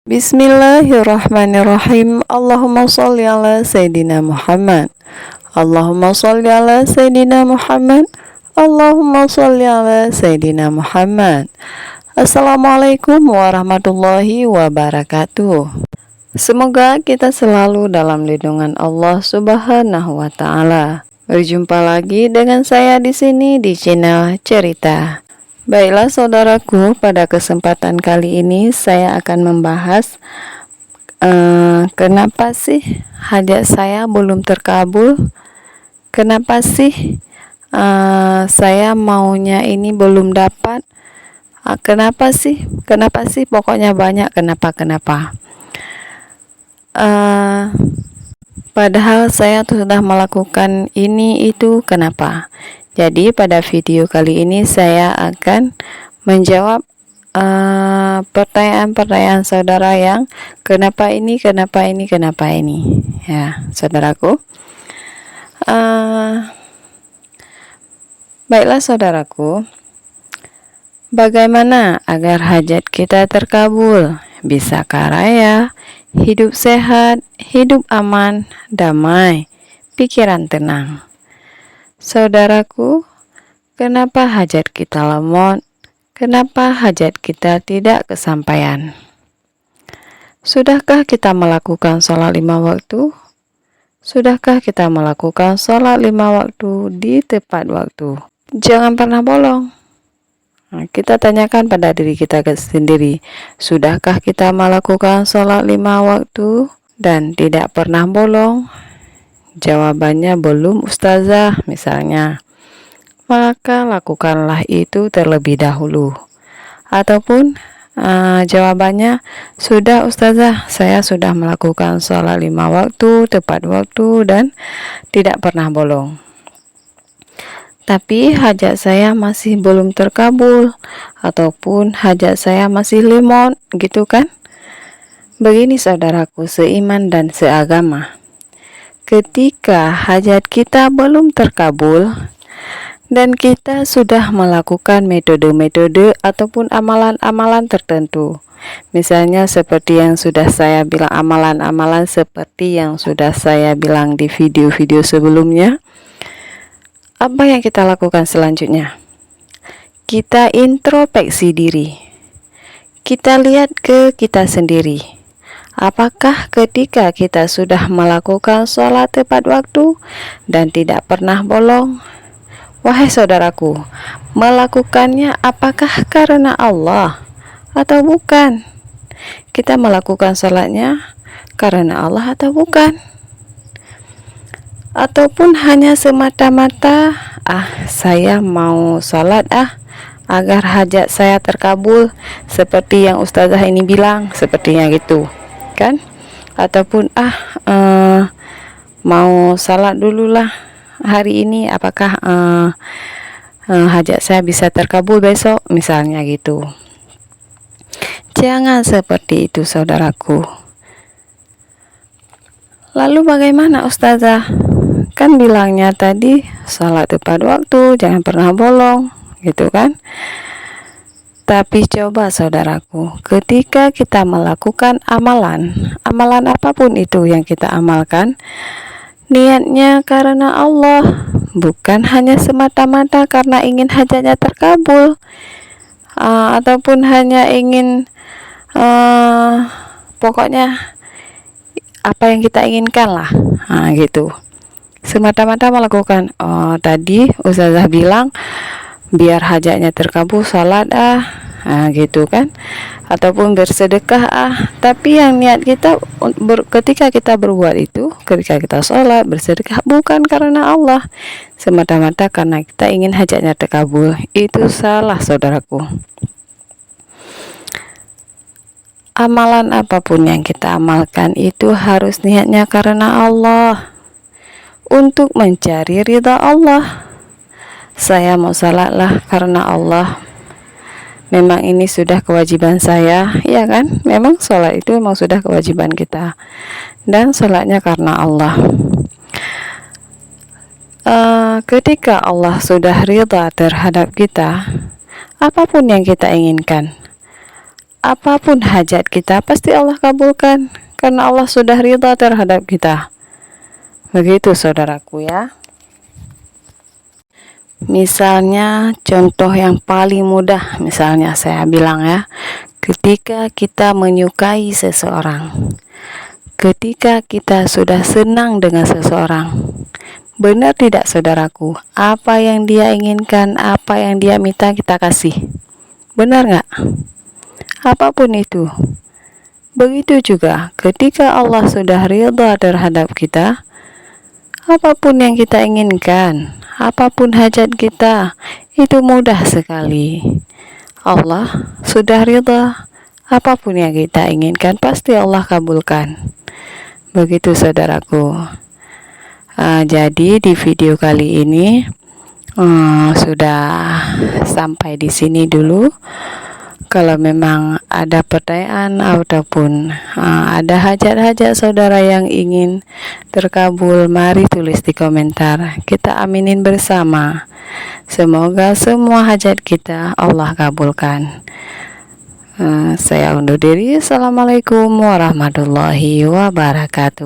Bismillahirrahmanirrahim. Allahumma sholli ala Sayyidina Muhammad. Allahumma sholli ala Sayyidina Muhammad. Allahumma sholli ala Sayyidina Muhammad. Assalamualaikum warahmatullahi wabarakatuh. Semoga kita selalu dalam lindungan Allah Subhanahu wa taala. Berjumpa lagi dengan saya di sini di channel Cerita. Baiklah saudaraku, pada kesempatan kali ini saya akan membahas kenapa sih hajat saya belum terkabul. Kenapa sih saya maunya ini belum dapat. Kenapa sih pokoknya banyak kenapa. Padahal saya sudah melakukan ini itu kenapa. Jadi pada video kali ini saya akan menjawab pertanyaan-pertanyaan saudara yang kenapa ini ya saudaraku. Baiklah saudaraku, bagaimana agar hajat kita terkabul, bisa kaya, hidup sehat, hidup aman, damai, pikiran tenang. Saudaraku, kenapa hajat kita lemot? Kenapa hajat kita tidak kesampaian? Sudahkah kita melakukan sholat 5 waktu? Sudahkah kita melakukan sholat 5 waktu di tepat waktu? Jangan pernah bolong. Kita tanyakan pada diri kita sendiri, sudahkah kita melakukan sholat 5 waktu dan tidak pernah bolong? Jawabannya belum ustazah misalnya, maka lakukanlah itu terlebih dahulu. Ataupun jawabannya, sudah ustazah, saya sudah melakukan sholat 5 waktu tepat waktu dan tidak pernah bolong, tapi hajat saya masih belum terkabul, ataupun hajat saya masih lemot, gitu kan? Begini saudaraku seiman dan seagama, ketika hajat kita belum terkabul dan kita sudah melakukan metode-metode ataupun amalan-amalan tertentu, misalnya seperti yang sudah saya bilang, amalan-amalan seperti yang sudah saya bilang di video-video sebelumnya, apa yang kita lakukan selanjutnya? Kita introspeksi diri, kita lihat ke kita sendiri. Apakah ketika kita sudah melakukan sholat tepat waktu dan tidak pernah bolong? Wahai saudaraku, melakukannya apakah karena Allah atau bukan? Kita melakukan sholatnya karena Allah atau bukan? Ataupun hanya semata-mata, saya mau sholat agar hajat saya terkabul, seperti yang ustazah ini bilang, sepertinya gitu kan? Ataupun mau salat dululah hari ini, apakah hajat saya bisa terkabul besok, misalnya gitu. Jangan seperti itu saudaraku. Lalu bagaimana ustazah? Kan bilangnya tadi salat tepat waktu, jangan pernah bolong, gitu kan? Tapi coba saudaraku, ketika kita melakukan amalan apapun itu yang kita amalkan, niatnya karena Allah, bukan hanya semata-mata karena ingin hajatnya terkabul, ataupun hanya ingin pokoknya apa yang kita inginkan lah, gitu. Semata-mata melakukan, tadi ustazah bilang biar hajatnya terkabul salat gitu kan, ataupun bersedekah tapi yang niat kita ketika kita berbuat itu, ketika kita sholat bersedekah, bukan karena Allah, semata-mata karena kita ingin hajatnya terkabul. Itu salah saudaraku. Amalan apapun yang kita amalkan itu harus niatnya karena Allah, untuk mencari ridha Allah. Saya mau salatlah karena Allah, memang ini sudah kewajiban saya, ya kan? Memang sholat itu memang sudah kewajiban kita, dan sholatnya karena Allah. Ketika Allah sudah ridha terhadap kita, apapun yang kita inginkan, apapun hajat kita pasti Allah kabulkan, karena Allah sudah ridha terhadap kita. Begitu saudaraku ya. Misalnya contoh yang paling mudah, misalnya saya bilang ya, ketika kita menyukai seseorang, ketika kita sudah senang dengan seseorang, benar tidak saudaraku? Apa yang dia inginkan, apa yang dia minta kita kasih. Benar nggak? Apapun itu. Begitu juga ketika Allah sudah ridha terhadap kita, apapun yang kita inginkan, apapun hajat kita, itu mudah sekali. Allah sudah ridha, apapun yang kita inginkan pasti Allah kabulkan. Begitu saudaraku. Jadi di video kali ini sudah sampai di sini dulu. Kalau memang ada pertanyaan ataupun ada hajat-hajat saudara yang ingin terkabul, mari tulis di komentar. Kita aminin bersama. Semoga semua hajat kita Allah kabulkan. Saya undur diri. Assalamualaikum warahmatullahi wabarakatuh.